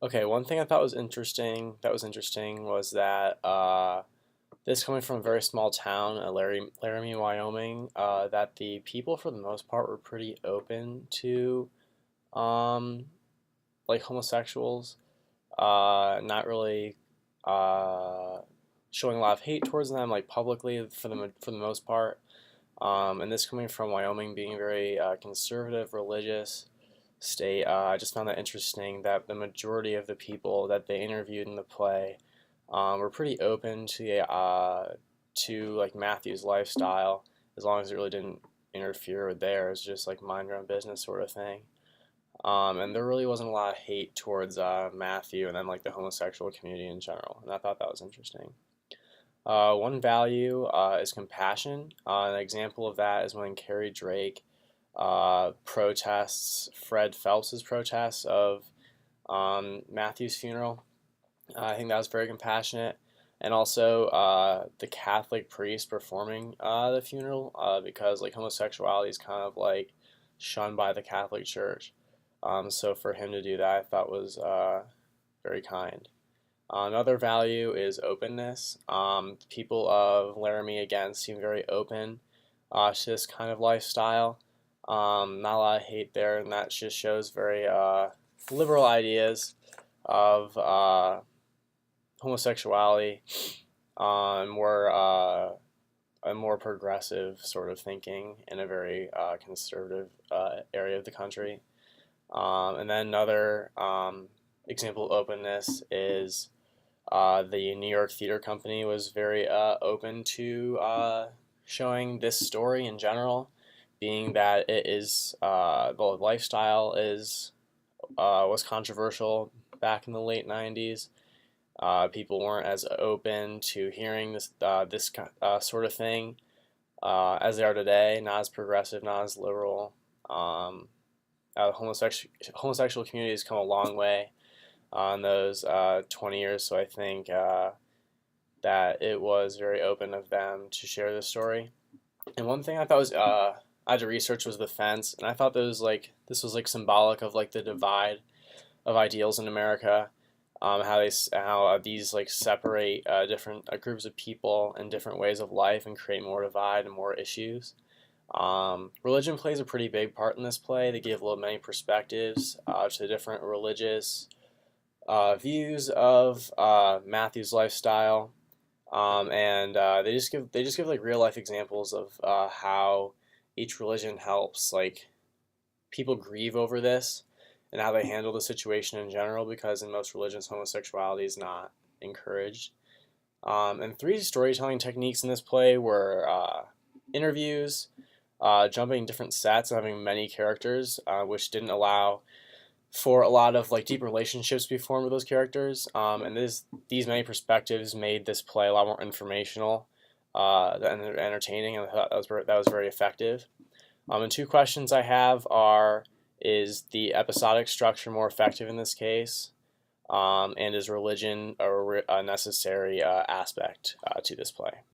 Okay, one thing I thought was interesting was that this coming from a very small town, Laramie, Wyoming, that the people for the most part were pretty open to um, like homosexuals, not really uh, showing a lot of hate towards them like publicly for the most part. And this coming from Wyoming being a very conservative, religious state, I just found that interesting that the majority of the people that they interviewed in the play were pretty open to like Matthew's lifestyle, as long as it really didn't interfere with theirs, just like mind your own business sort of thing. And there really wasn't a lot of hate towards Matthew and then like the homosexual community in general, and I thought that was interesting. One value is compassion. An example of that is when Carrie Drake protests Fred Phelps's protests of Matthew's funeral. I think that was very compassionate. And also the Catholic priest performing the funeral, because like homosexuality is kind of like shunned by the Catholic Church. So for him to do that, I thought was very kind. Another value is openness. People of Laramie again seem very open to this kind of lifestyle. Not a lot of hate there, and that just shows very liberal ideas of homosexuality, more a more progressive sort of thinking in a very conservative area of the country. And then another example of openness is the New York Theater Company was very open to showing this story in general, being that it is the lifestyle is was controversial back in the late '90s. People weren't as open to hearing this sort of thing as they are today. Not as progressive, not as liberal. Um, homosexual community has come a long way in those 20 years, so I think that it was very open of them to share this story. And one thing I thought was I had to research was the fence, and I thought this was like symbolic of like the divide of ideals in America. How these like separate different groups of people and different ways of life and create more divide and more issues. Religion plays a pretty big part in this play. They give many perspectives to the different religious views of Matthew's lifestyle, and they just give like real life examples of how each religion helps like people grieve over this and how they handle the situation in general, because in most religions homosexuality is not encouraged. And three storytelling techniques in this play were interviews, jumping different sets, and having many characters, which didn't allow for a lot of like deep relationships to be formed with those characters. And these many perspectives made this play a lot more informational and entertaining, and I thought that was very effective. And two questions I have are: is the episodic structure more effective in this case? And is religion a necessary aspect to this play?